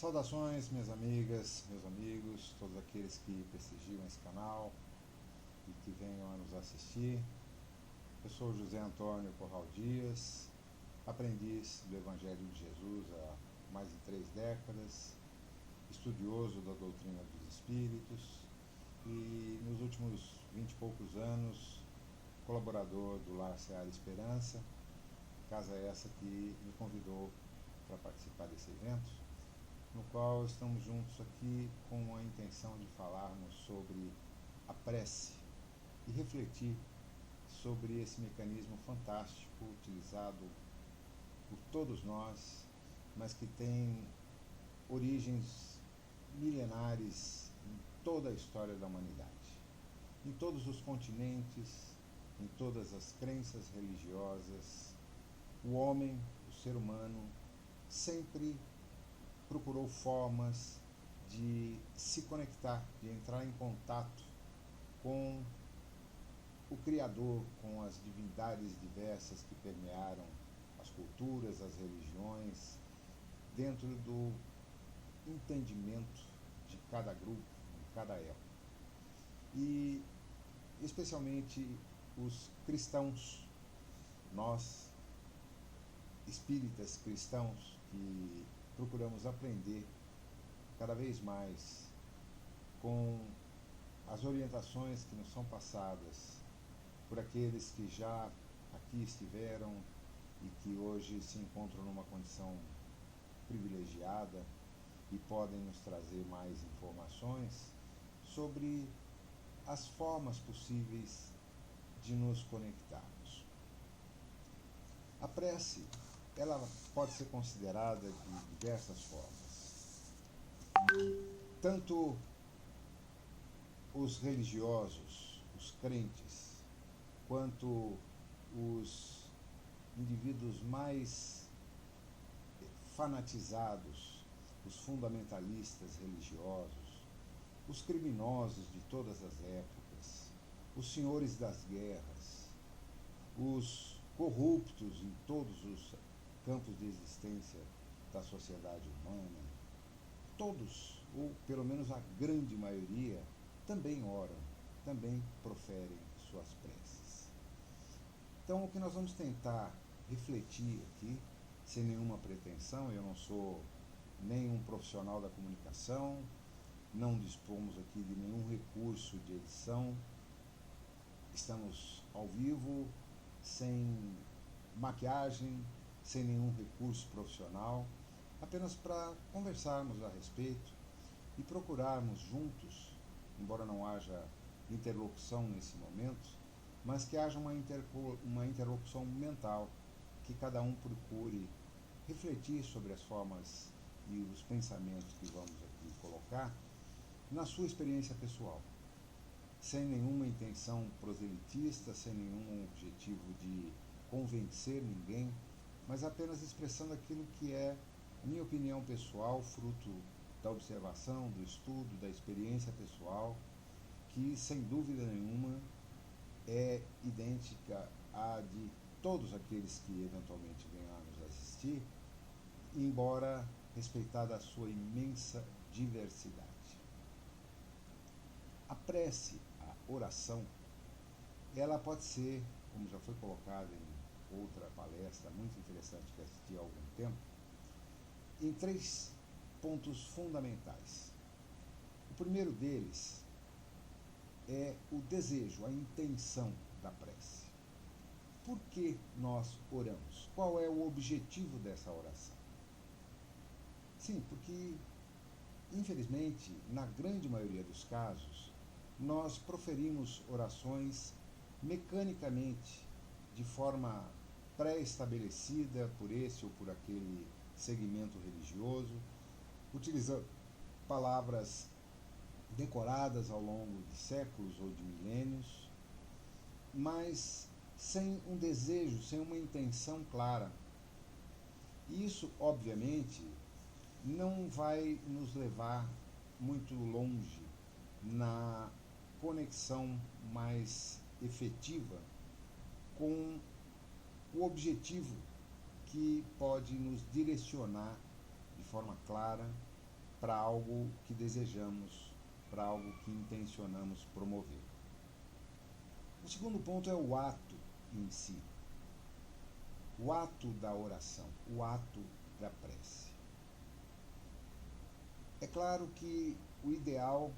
Saudações, minhas amigas, meus amigos, todos aqueles que prestigiam esse canal e que venham a nos assistir. Eu sou José Antônio Corral Dias, aprendiz do Evangelho de Jesus há mais de 3 décadas, estudioso da doutrina dos Espíritos e nos últimos 20 e poucos anos colaborador do Lar Seara Esperança, casa essa que me convidou para participar desse evento, no qual estamos juntos aqui com a intenção de falarmos sobre a prece e refletir sobre esse mecanismo fantástico utilizado por todos nós, mas que tem origens milenares em toda a história da humanidade, em todos os continentes, em todas as crenças religiosas. O homem, o ser humano, sempre procurou formas de se conectar, de entrar em contato com o Criador, com as divindades diversas que permearam as culturas, as religiões, dentro do entendimento de cada grupo, em cada época. E especialmente os cristãos, nós, espíritas cristãos, que procuramos aprender cada vez mais com as orientações que nos são passadas por aqueles que já aqui estiveram e que hoje se encontram numa condição privilegiada e podem nos trazer mais informações sobre as formas possíveis de nos conectarmos. A prece, ela pode ser considerada de diversas formas. Tanto os religiosos, os crentes, quanto os indivíduos mais fanatizados, os fundamentalistas religiosos, os criminosos de todas as épocas, os senhores das guerras, os corruptos em todos os campos de existência da sociedade humana, todos, ou pelo menos a grande maioria, também oram, também proferem suas preces. Então, o que nós vamos tentar refletir aqui, sem nenhuma pretensão, eu não sou nem um profissional da comunicação, não dispomos aqui de nenhum recurso de edição, estamos ao vivo, sem maquiagem, sem nenhum recurso profissional, apenas para conversarmos a respeito e procurarmos juntos, embora não haja interlocução nesse momento, mas que haja uma interlocução mental, que cada um procure refletir sobre as formas e os pensamentos que vamos aqui colocar na sua experiência pessoal, sem nenhuma intenção proselitista, sem nenhum objetivo de convencer ninguém, mas apenas expressando aquilo que é a minha opinião pessoal, fruto da observação, do estudo, da experiência pessoal, que sem dúvida nenhuma é idêntica à de todos aqueles que eventualmente venham a nos assistir, embora respeitada a sua imensa diversidade. A prece, a oração, ela pode ser, como já foi colocado em outra palestra muito interessante que assisti há algum tempo, em 3 pontos fundamentais. O primeiro deles é o desejo, a intenção da prece. Por que nós oramos? Qual é o objetivo dessa oração? Sim, porque, infelizmente, na grande maioria dos casos, nós proferimos orações mecanicamente, de forma pré-estabelecida por esse ou por aquele segmento religioso, utilizando palavras decoradas ao longo de séculos ou de milênios, mas sem um desejo, sem uma intenção clara. E isso, obviamente, não vai nos levar muito longe na conexão mais efetiva com o objetivo que pode nos direcionar de forma clara para algo que desejamos, para algo que intencionamos promover. O segundo ponto é o ato em si, o ato da oração, o ato da prece. É claro que o ideal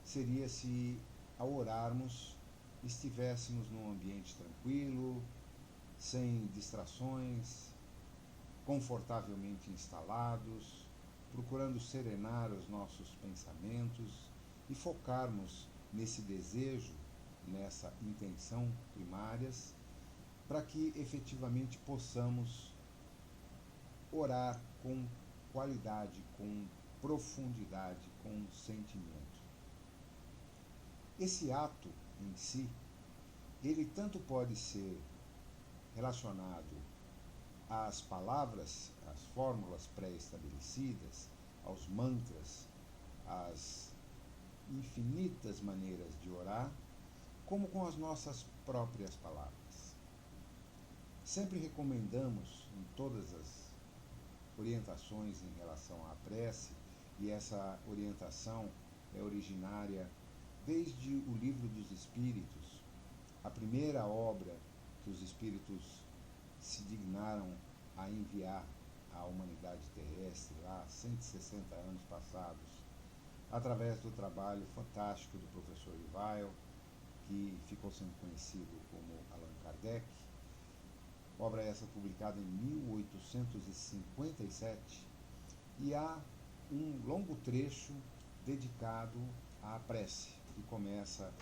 seria se, ao orarmos, estivéssemos num ambiente tranquilo, sem distrações, confortavelmente instalados, procurando serenar os nossos pensamentos e focarmos nesse desejo, nessa intenção primárias, para que efetivamente possamos orar com qualidade, com profundidade, com sentimento. Esse ato em si, ele tanto pode ser relacionado às palavras, às fórmulas pré-estabelecidas, aos mantras, às infinitas maneiras de orar, como com as nossas próprias palavras. Sempre recomendamos em todas as orientações em relação à prece, e essa orientação é originária desde o Livro dos Espíritos, a primeira obra que os Espíritos se dignaram a enviar à humanidade terrestre, lá 160 anos passados, através do trabalho fantástico do professor Weill, que ficou sendo conhecido como Allan Kardec, obra essa publicada em 1857, e há um longo trecho dedicado à prece, que começa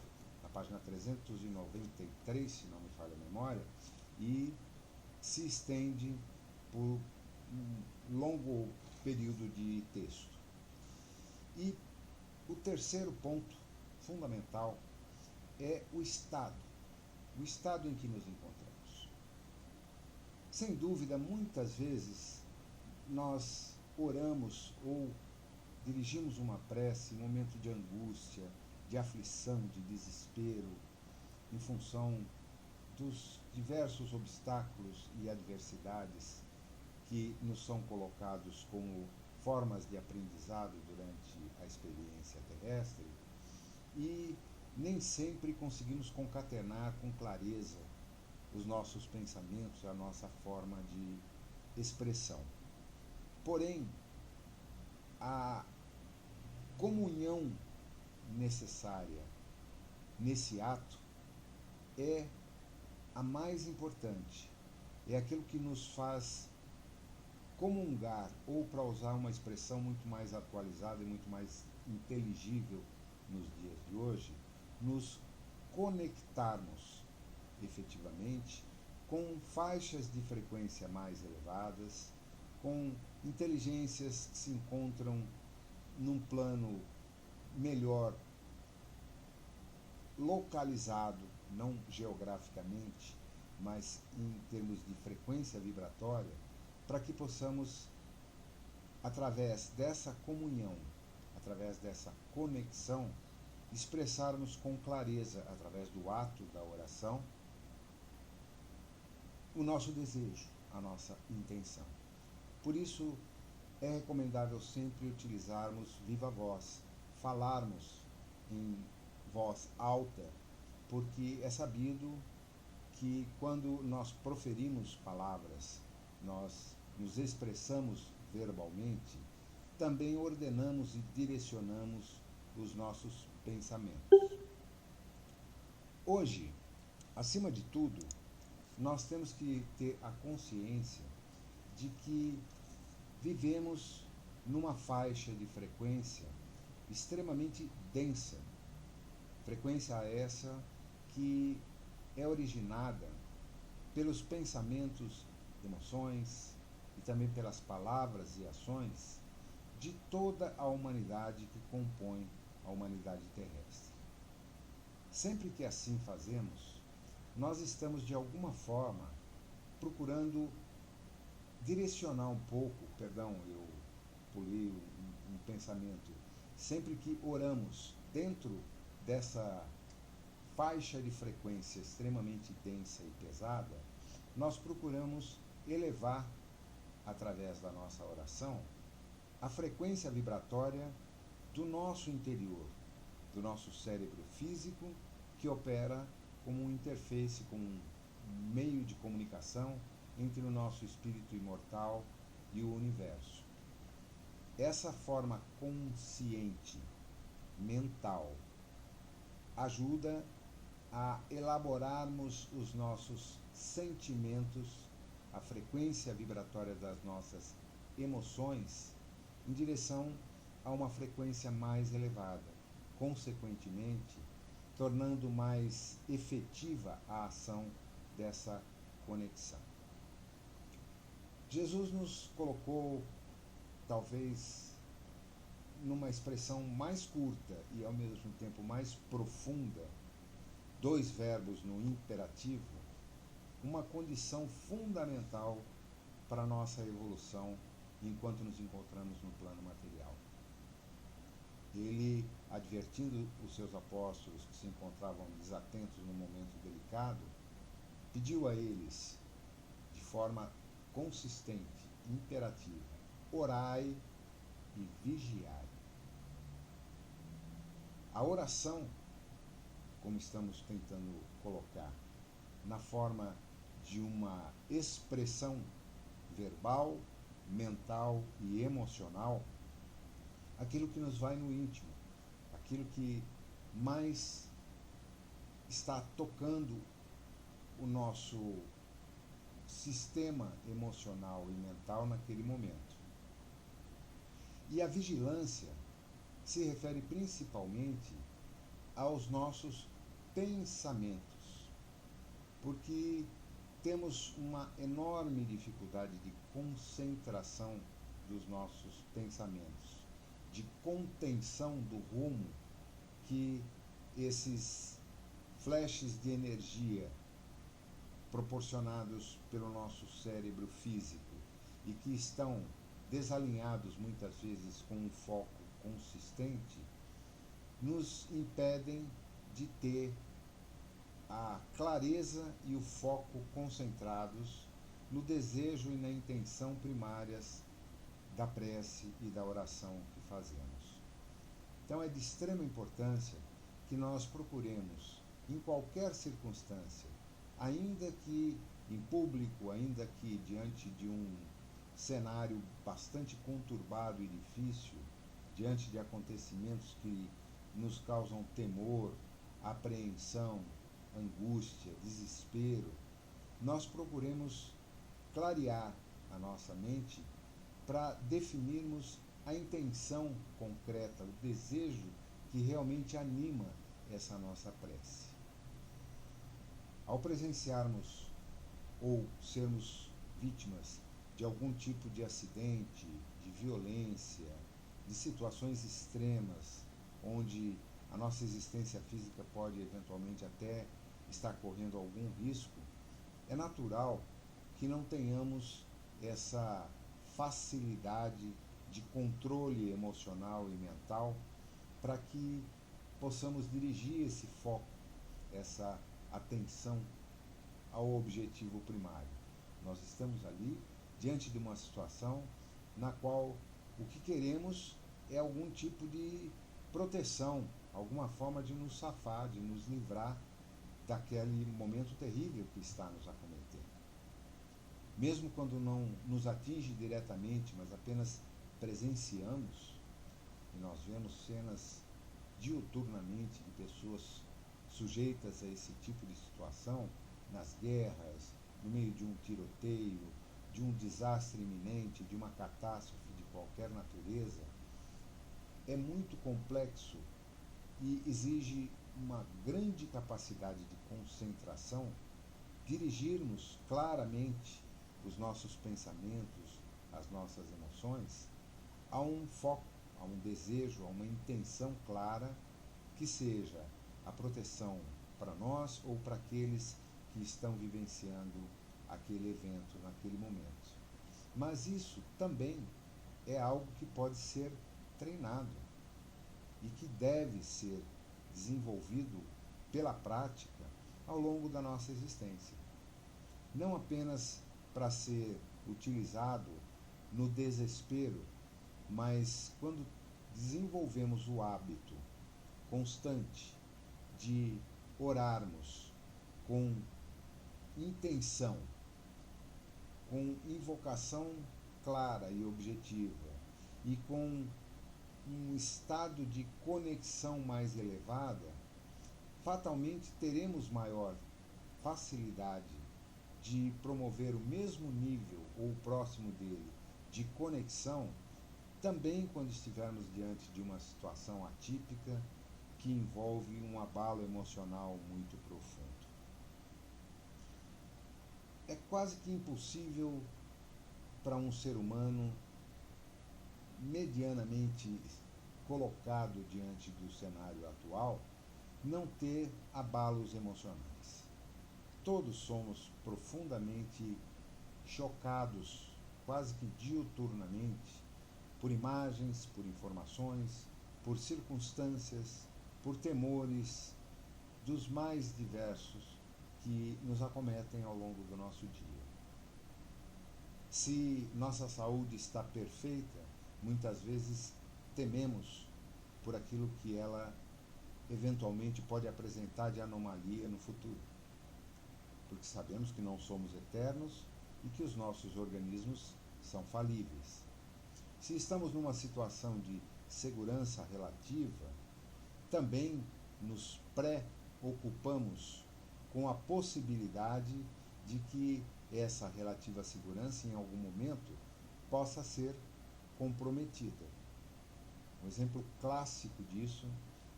na página 393, se não me falha a memória, e se estende por um longo período de texto. E o terceiro ponto fundamental é o estado em que nos encontramos. Sem dúvida, muitas vezes nós oramos ou dirigimos uma prece em momento de angústia, de aflição, de desespero, em função dos diversos obstáculos e adversidades que nos são colocados como formas de aprendizado durante a experiência terrestre, e nem sempre conseguimos concatenar com clareza os nossos pensamentos, a nossa forma de expressão. Porém, a comunhão necessária nesse ato é a mais importante, é aquilo que nos faz comungar, ou, para usar uma expressão muito mais atualizada e muito mais inteligível nos dias de hoje, nos conectarmos efetivamente com faixas de frequência mais elevadas, com inteligências que se encontram num plano melhor localizado, não geograficamente, mas em termos de frequência vibratória, para que possamos, através dessa comunhão, através dessa conexão, expressarmos com clareza, através do ato da oração, o nosso desejo, a nossa intenção. Por isso, é recomendável sempre utilizarmos viva voz, falarmos em voz alta, porque é sabido que quando nós proferimos palavras, nós nos expressamos verbalmente, também ordenamos e direcionamos os nossos pensamentos. Hoje, acima de tudo, nós temos que ter a consciência de que vivemos numa faixa de frequência extremamente densa, frequência essa que é originada pelos pensamentos, emoções e também pelas palavras e ações de toda a humanidade que compõe a humanidade terrestre. Sempre que assim fazemos, nós estamos de alguma forma procurando direcionar um pouco, eu pulei um pensamento, sempre que oramos dentro dessa faixa de frequência extremamente densa e pesada, nós procuramos elevar, através da nossa oração, a frequência vibratória do nosso interior, do nosso cérebro físico, que opera como um interface, como um meio de comunicação entre o nosso espírito imortal e o universo. Essa forma consciente, mental, ajuda a elaborarmos os nossos sentimentos, a frequência vibratória das nossas emoções, em direção a uma frequência mais elevada, consequentemente, tornando mais efetiva a ação dessa conexão. Jesus nos colocou, talvez, numa expressão mais curta e ao mesmo tempo mais profunda, dois verbos no imperativo, uma condição fundamental para a nossa evolução enquanto nos encontramos no plano material. Ele, advertindo os seus apóstolos que se encontravam desatentos num momento delicado, pediu a eles, de forma consistente, imperativa: orai e vigiai. A oração, como estamos tentando colocar, na forma de uma expressão verbal, mental e emocional, aquilo que nos vai no íntimo, aquilo que mais está tocando o nosso sistema emocional e mental naquele momento. E a vigilância se refere principalmente aos nossos pensamentos, porque temos uma enorme dificuldade de concentração dos nossos pensamentos, de contenção do rumo que esses flashes de energia proporcionados pelo nosso cérebro físico e que estão desalinhados muitas vezes com um foco consistente, nos impedem de ter a clareza e o foco concentrados no desejo e na intenção primárias da prece e da oração que fazemos. Então é de extrema importância que nós procuremos, em qualquer circunstância, ainda que em público, ainda que diante de um cenário bastante conturbado e difícil, diante de acontecimentos que nos causam temor, apreensão, angústia, desespero, nós procuremos clarear a nossa mente para definirmos a intenção concreta, o desejo que realmente anima essa nossa prece. Ao presenciarmos ou sermos vítimas de algum tipo de acidente, de violência, de situações extremas, onde a nossa existência física pode eventualmente até estar correndo algum risco, é natural que não tenhamos essa facilidade de controle emocional e mental para que possamos dirigir esse foco, essa atenção ao objetivo primário. Nós estamos ali diante de uma situação na qual o que queremos é algum tipo de proteção, alguma forma de nos safar, de nos livrar daquele momento terrível que está nos acometendo. Mesmo quando não nos atinge diretamente, mas apenas presenciamos, e nós vemos cenas diuturnamente de pessoas sujeitas a esse tipo de situação, nas guerras, no meio de um tiroteio, de um desastre iminente, de uma catástrofe de qualquer natureza, é muito complexo e exige uma grande capacidade de concentração dirigirmos claramente os nossos pensamentos, as nossas emoções, a um foco, a um desejo, a uma intenção clara que seja a proteção para nós ou para aqueles que estão vivenciando aquele evento naquele momento. Mas isso também é algo que pode ser treinado e que deve ser desenvolvido pela prática ao longo da nossa existência. Não apenas para ser utilizado no desespero mas quando desenvolvemos o hábito constante de orarmos com intenção, com invocação clara e objetiva e com um estado de conexão mais elevada, fatalmente teremos maior facilidade de promover o mesmo nível ou próximo dele de conexão, também quando estivermos diante de uma situação atípica que envolve um abalo emocional muito profundo. É quase que impossível para um ser humano medianamente colocado diante do cenário atual não ter abalos emocionais. Todos somos profundamente chocados, quase que diuturnamente, por imagens, por informações, por circunstâncias, por temores dos mais diversos que nos acometem ao longo do nosso dia. Se nossa saúde está perfeita, muitas vezes tememos por aquilo que ela eventualmente pode apresentar de anomalia no futuro, porque sabemos que não somos eternos e que os nossos organismos são falíveis. Se estamos numa situação de segurança relativa, também nos preocupamos com a possibilidade de que essa relativa segurança, em algum momento, possa ser comprometida. Um exemplo clássico disso,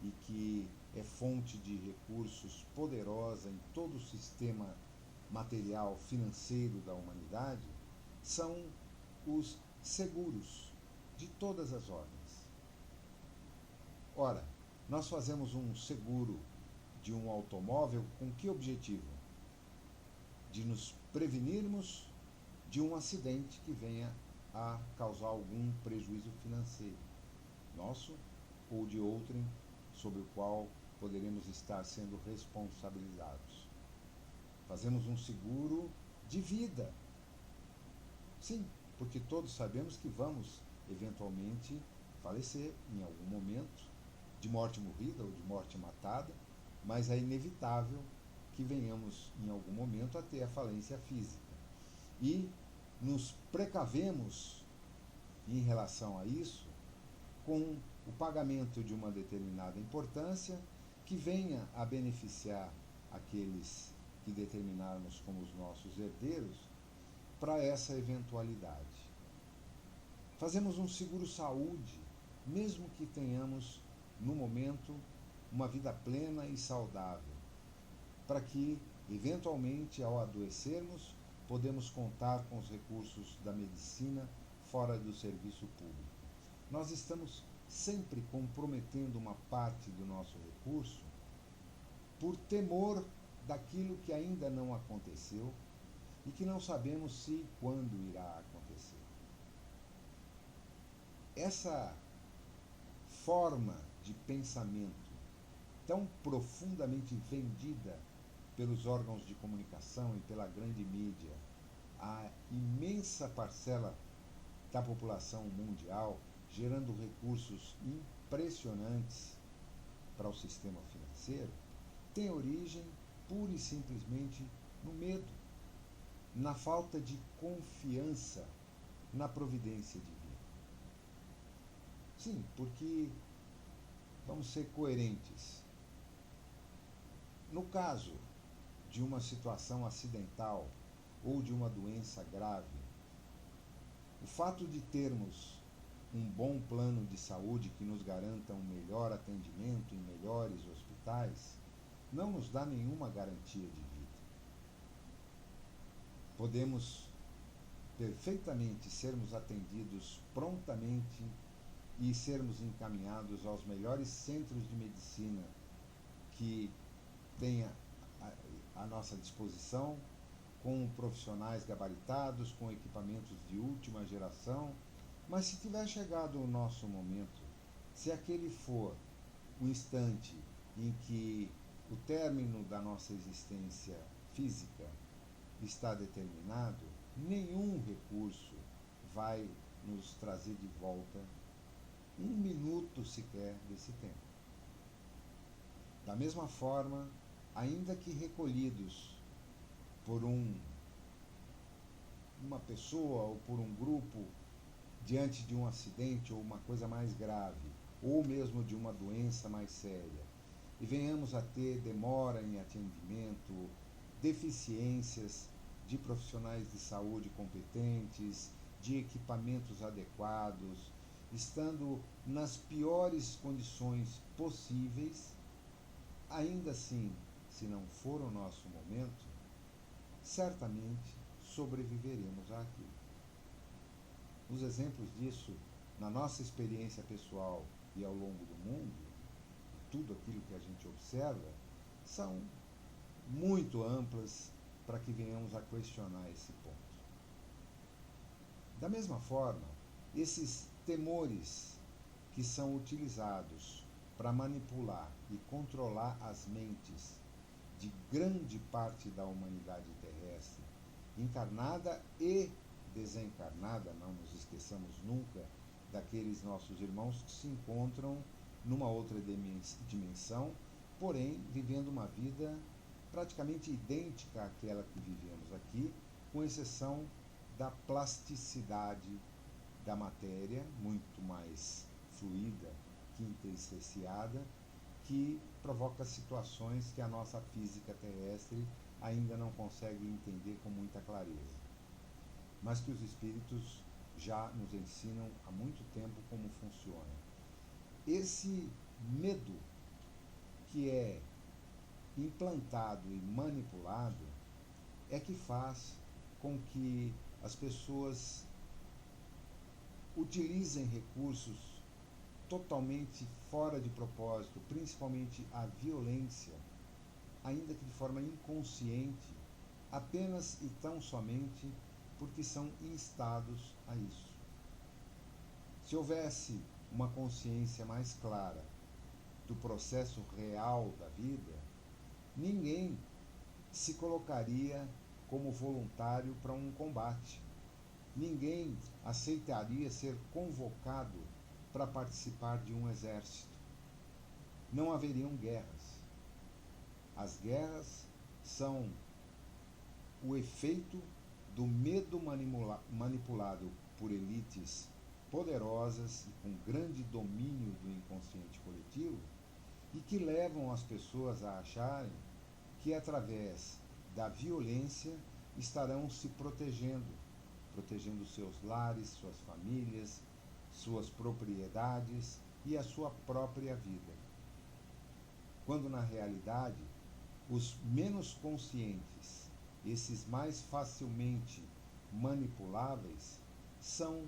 e que é fonte de recursos poderosa em todo o sistema material financeiro da humanidade, são os seguros de todas as ordens. Ora, nós fazemos um seguro de um automóvel com que objetivo? De nos prevenirmos de um acidente que venha a causar algum prejuízo financeiro, nosso ou de outrem, sobre o qual poderemos estar sendo responsabilizados. Fazemos um seguro de vida. Sim, porque todos sabemos que vamos, eventualmente, falecer em algum momento, de morte morrida ou de morte matada, mas é inevitável que venhamos, em algum momento, a ter a falência física. E nos precavemos em relação a isso com o pagamento de uma determinada importância que venha a beneficiar aqueles que determinarmos como os nossos herdeiros para essa eventualidade. Fazemos um seguro-saúde, mesmo que tenhamos, no momento, uma vida plena e saudável, para que, eventualmente, ao adoecermos, podemos contar com os recursos da medicina fora do serviço público. Nós estamos sempre comprometendo uma parte do nosso recurso por temor daquilo que ainda não aconteceu e que não sabemos se e quando irá acontecer. Essa forma de pensamento tão profundamente vendida pelos órgãos de comunicação e pela grande mídia à imensa parcela da população mundial, gerando recursos impressionantes para o sistema financeiro, tem origem pura e simplesmente no medo, na falta de confiança na providência divina. Sim, porque vamos ser coerentes. No caso de uma situação acidental ou de uma doença grave, o fato de termos um bom plano de saúde que nos garanta um melhor atendimento em melhores hospitais não nos dá nenhuma garantia de vida. Podemos perfeitamente sermos atendidos prontamente e sermos encaminhados aos melhores centros de medicina que tenha à nossa disposição, com profissionais gabaritados, com equipamentos de última geração, mas se tiver chegado o nosso momento, se aquele for o instante em que o término da nossa existência física está determinado, nenhum recurso vai nos trazer de volta um minuto sequer desse tempo. Da mesma forma, ainda que recolhidos por uma pessoa ou por um grupo diante de um acidente ou uma coisa mais grave, ou mesmo de uma doença mais séria, e venhamos a ter demora em atendimento, deficiências de profissionais de saúde competentes, de equipamentos adequados, estando nas piores condições possíveis, ainda assim, se não for o nosso momento, certamente sobreviveremos àquilo. Os exemplos disso, na nossa experiência pessoal e ao longo do mundo, tudo aquilo que a gente observa, são muito amplas para que venhamos a questionar esse ponto. Da mesma forma, esses temores que são utilizados para manipular e controlar as mentes de grande parte da humanidade terrestre, encarnada e desencarnada, não nos esqueçamos nunca daqueles nossos irmãos que se encontram numa outra dimensão, porém vivendo uma vida praticamente idêntica àquela que vivemos aqui, com exceção da plasticidade da matéria, muito mais fluida, quintessenciada, que provoca situações que a nossa física terrestre ainda não consegue entender com muita clareza, mas que os espíritos já nos ensinam há muito tempo como funciona. Esse medo que é implantado e manipulado é que faz com que as pessoas utilizem recursos totalmente fora de propósito, principalmente a violência, ainda que de forma inconsciente, apenas e tão somente porque são instados a isso. Se houvesse uma consciência mais clara do processo real da vida, ninguém se colocaria como voluntário para um combate. Ninguém aceitaria ser convocado para participar de um exército. Não haveriam guerras. As guerras são o efeito do medo manipulado por elites poderosas e com grande domínio do inconsciente coletivo e que levam as pessoas a acharem que através da violência estarão se protegendo seus lares, suas famílias, suas propriedades e a sua própria vida. Quando na realidade os menos conscientes, esses mais facilmente manipuláveis, são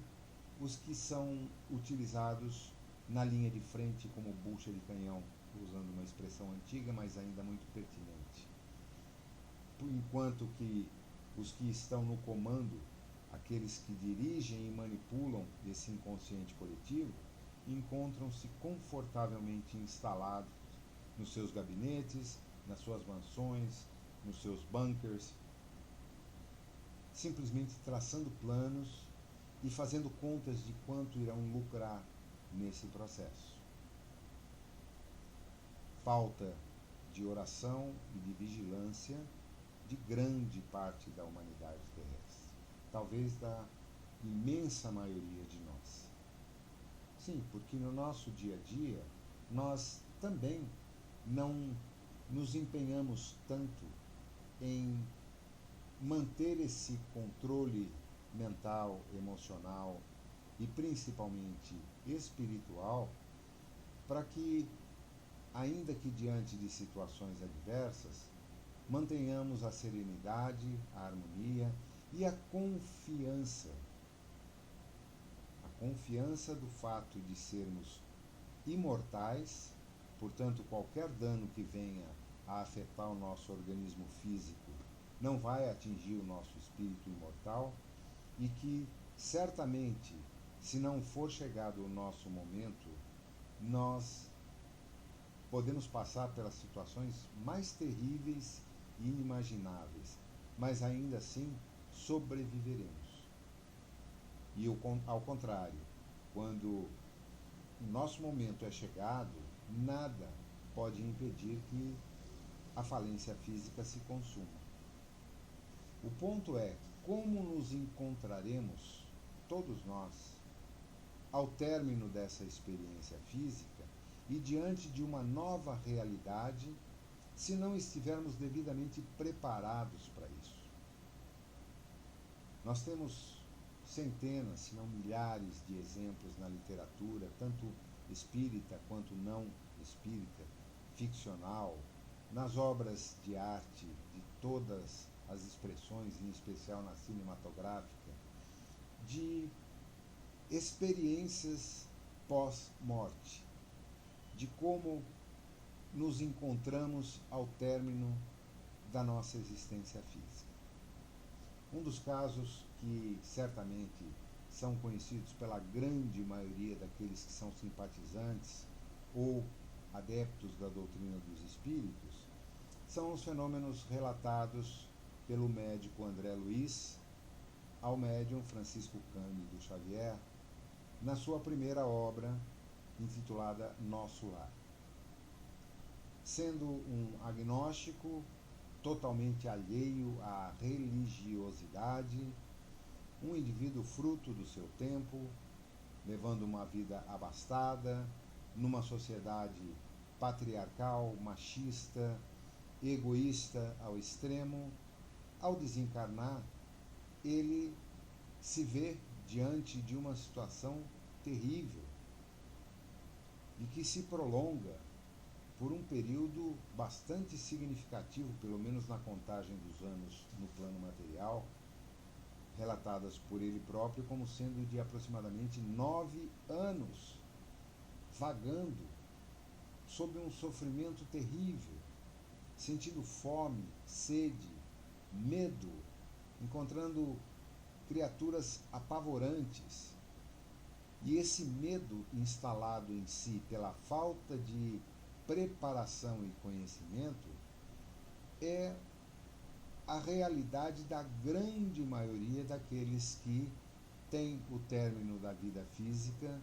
os que são utilizados na linha de frente como bucha de canhão, usando uma expressão antiga, mas ainda muito pertinente. Enquanto que os que estão no comando, aqueles que dirigem e manipulam esse inconsciente coletivo, encontram-se confortavelmente instalados nos seus gabinetes, nas suas mansões, nos seus bunkers, simplesmente traçando planos e fazendo contas de quanto irão lucrar nesse processo. Falta de oração e de vigilância de grande parte da humanidade terrestre, talvez da imensa maioria de nós. Sim, porque no nosso dia a dia nós também não nos empenhamos tanto em manter esse controle mental, emocional e principalmente espiritual, para que, ainda que diante de situações adversas, mantenhamos a serenidade, a harmonia e a confiança do fato de sermos imortais, portanto, qualquer dano que venha a afetar o nosso organismo físico não vai atingir o nosso espírito imortal e que, certamente, se não for chegado o nosso momento, nós podemos passar pelas situações mais terríveis e inimagináveis, mas ainda assim sobreviveremos. E ao contrário, quando o nosso momento é chegado, nada pode impedir que a falência física se consuma. O ponto é como nos encontraremos, todos nós, ao término dessa experiência física e diante de uma nova realidade, se não estivermos devidamente preparados para isso. Nós temos centenas, se não milhares de exemplos na literatura, tanto espírita quanto não espírita, ficcional, nas obras de arte de todas as expressões, em especial na cinematográfica, de experiências pós-morte, de como nos encontramos ao término da nossa existência física. Um dos casos que certamente são conhecidos pela grande maioria daqueles que são simpatizantes ou adeptos da doutrina dos espíritos são os fenômenos relatados pelo médico André Luiz ao médium Francisco Cândido Xavier na sua primeira obra intitulada Nosso Lar. Sendo um agnóstico totalmente alheio à religiosidade, um indivíduo fruto do seu tempo, levando uma vida abastada, numa sociedade patriarcal, machista, egoísta ao extremo, ao desencarnar, ele se vê diante de uma situação terrível e que se prolonga por um período bastante significativo, pelo menos na contagem dos anos no plano material, relatadas por ele próprio como sendo de aproximadamente 9 anos, vagando sob um sofrimento terrível, sentindo fome, sede, medo, encontrando criaturas apavorantes. E esse medo instalado em si pela falta de preparação e conhecimento é a realidade da grande maioria daqueles que têm o término da vida física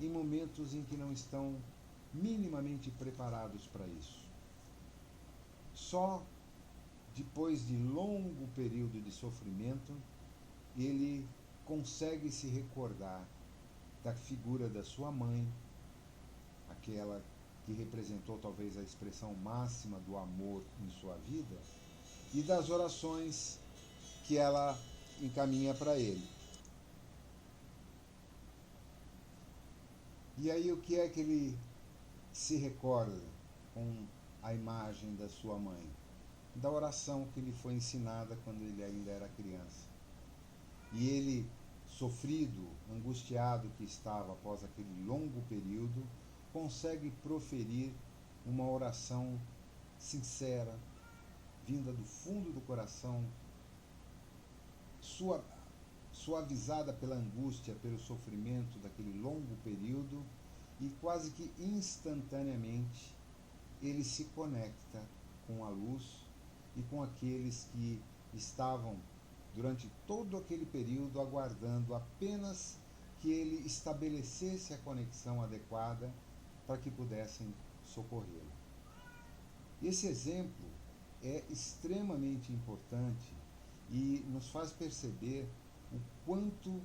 em momentos em que não estão minimamente preparados para isso. Só depois de longo período de sofrimento, ele consegue se recordar da figura da sua mãe, aquela que representou talvez a expressão máxima do amor em sua vida, e das orações que ela encaminha para ele. E aí o que é que ele se recorda com a imagem da sua mãe? Da oração que lhe foi ensinada quando ele ainda era criança. E ele, sofrido, angustiado que estava após aquele longo período, consegue proferir uma oração sincera, vinda do fundo do coração, suavizada pela angústia, pelo sofrimento daquele longo período, e quase que instantaneamente ele se conecta com a luz e com aqueles que estavam durante todo aquele período aguardando apenas que ele estabelecesse a conexão adequada para que pudessem socorrê-lo. Esse exemplo é extremamente importante e nos faz perceber o quanto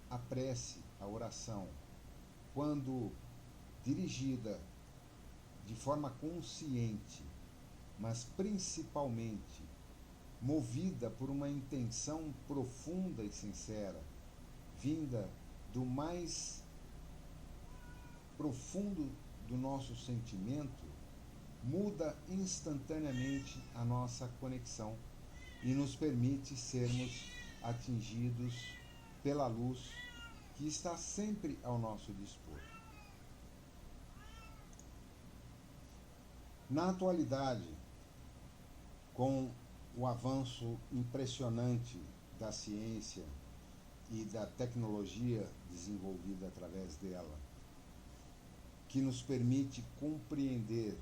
a prece, a oração, quando dirigida de forma consciente, mas principalmente movida por uma intenção profunda e sincera, vinda do mais profundo do nosso sentimento, muda instantaneamente a nossa conexão e nos permite sermos atingidos pela luz que está sempre ao nosso dispor. Na atualidade, com o avanço impressionante da ciência e da tecnologia desenvolvida através dela, que nos permite compreender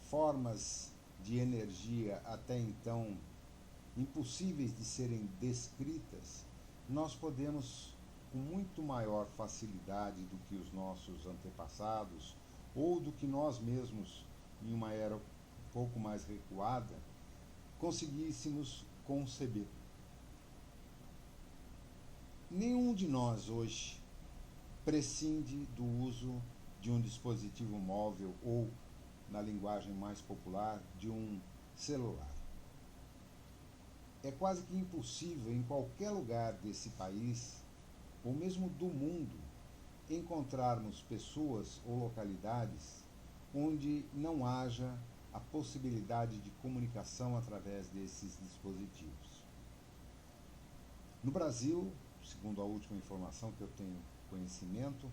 formas de energia até então impossíveis de serem descritas, nós podemos com muito maior facilidade do que os nossos antepassados, ou do que nós mesmos, em uma era um pouco mais recuada, conseguíssemos conceber. Nenhum de nós hoje prescinde do uso de um dispositivo móvel ou, na linguagem mais popular, de um celular. É quase que impossível em qualquer lugar desse país, ou mesmo do mundo, encontrarmos pessoas ou localidades onde não haja a possibilidade de comunicação através desses dispositivos. No Brasil, segundo a última informação que eu tenho conhecimento,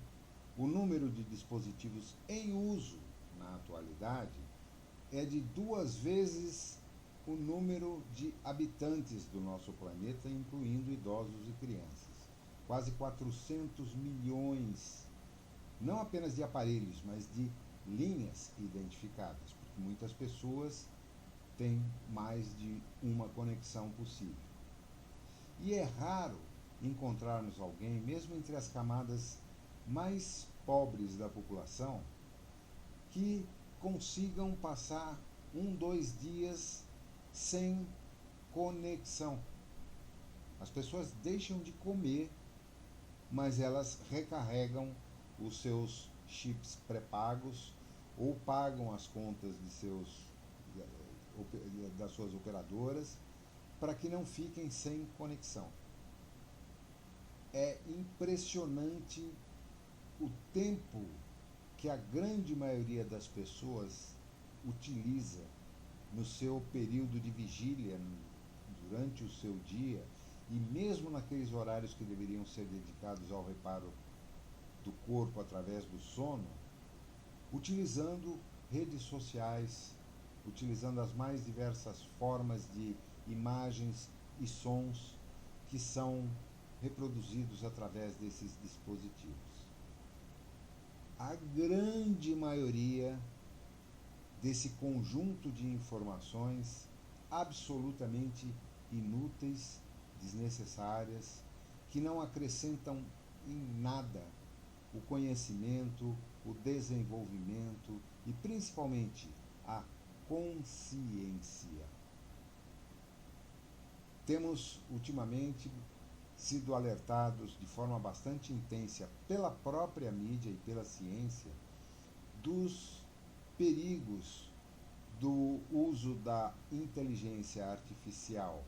o número de dispositivos em uso na atualidade é de 2 vezes o número de habitantes do nosso planeta, incluindo idosos e crianças. Quase 400 milhões, não apenas de aparelhos, mas de linhas identificadas, porque muitas pessoas têm mais de uma conexão possível. E é raro encontrarmos alguém, mesmo entre as camadas mais pobres da população, que consigam passar 2 dias sem conexão. As pessoas deixam de comer, mas elas recarregam os seus chips pré-pagos ou pagam as contas das suas operadoras para que não fiquem sem conexão. É impressionante o tempo que a grande maioria das pessoas utiliza no seu período de vigília, durante o seu dia, e mesmo naqueles horários que deveriam ser dedicados ao reparo do corpo através do sono, utilizando redes sociais, utilizando as mais diversas formas de imagens e sons que são reproduzidos através desses dispositivos. A grande maioria desse conjunto de informações absolutamente inúteis, desnecessárias, que não acrescentam em nada o conhecimento, o desenvolvimento e principalmente a consciência. Temos ultimamente sido alertados de forma bastante intensa pela própria mídia e pela ciência dos perigos do uso da inteligência artificial,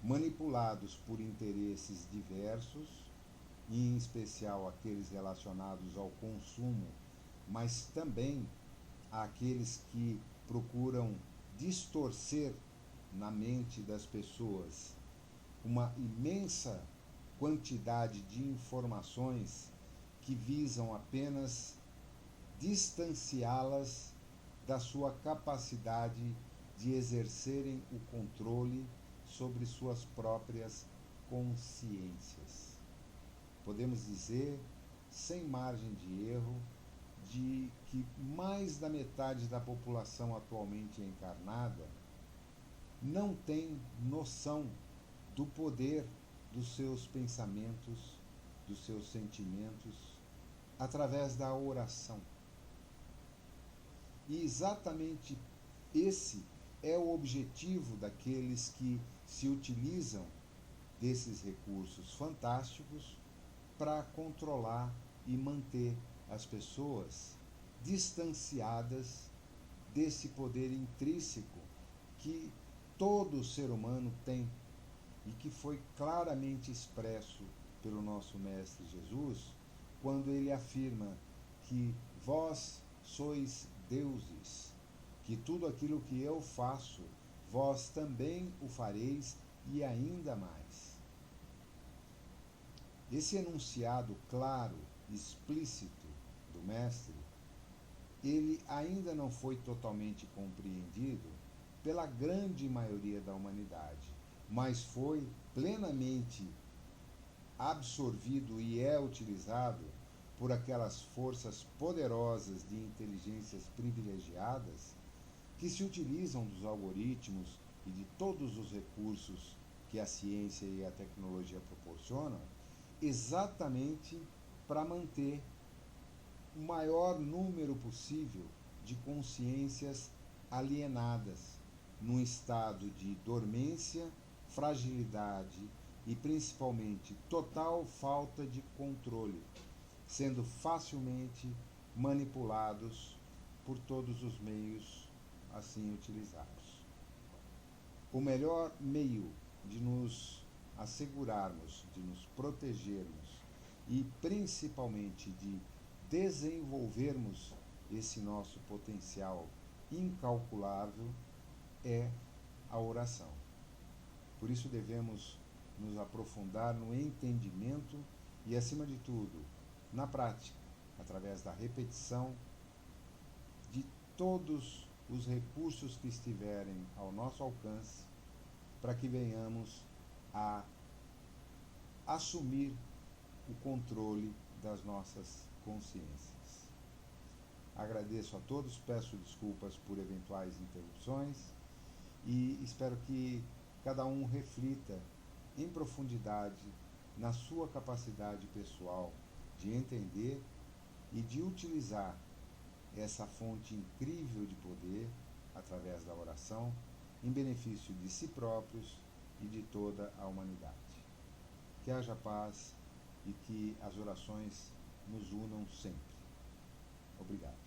manipulados por interesses diversos, em especial aqueles relacionados ao consumo, mas também aqueles que procuram distorcer na mente das pessoas uma imensa quantidade de informações que visam apenas distanciá-las da sua capacidade de exercerem o controle sobre suas próprias consciências. Podemos dizer, sem margem de erro, de que mais da metade da população atualmente encarnada não tem noção do poder dos seus pensamentos, dos seus sentimentos, através da oração. E exatamente esse é o objetivo daqueles que se utilizam desses recursos fantásticos para controlar e manter as pessoas distanciadas desse poder intrínseco que todo ser humano tem e que foi claramente expresso pelo nosso Mestre Jesus quando ele afirma que vós sois deuses, que tudo aquilo que eu faço, vós também o fareis e ainda mais. Esse enunciado claro, explícito do Mestre, ele ainda não foi totalmente compreendido pela grande maioria da humanidade, mas foi plenamente absorvido e é utilizado por aquelas forças poderosas de inteligências privilegiadas que se utilizam dos algoritmos e de todos os recursos que a ciência e a tecnologia proporcionam exatamente para manter o maior número possível de consciências alienadas, num estado de dormência, fragilidade e principalmente total falta de controle, sendo facilmente manipulados por todos os meios assim utilizados. O melhor meio de nos assegurarmos, de nos protegermos e principalmente de desenvolvermos esse nosso potencial incalculável é a oração. Por isso devemos nos aprofundar no entendimento e, acima de tudo, na prática, através da repetição de todos os recursos que estiverem ao nosso alcance, para que venhamos a assumir o controle das nossas consciências. Agradeço a todos, peço desculpas por eventuais interrupções e espero que cada um reflita em profundidade na sua capacidade pessoal de entender e de utilizar essa fonte incrível de poder, através da oração, em benefício de si próprios e de toda a humanidade. Que haja paz e que as orações nos unam sempre. Obrigado.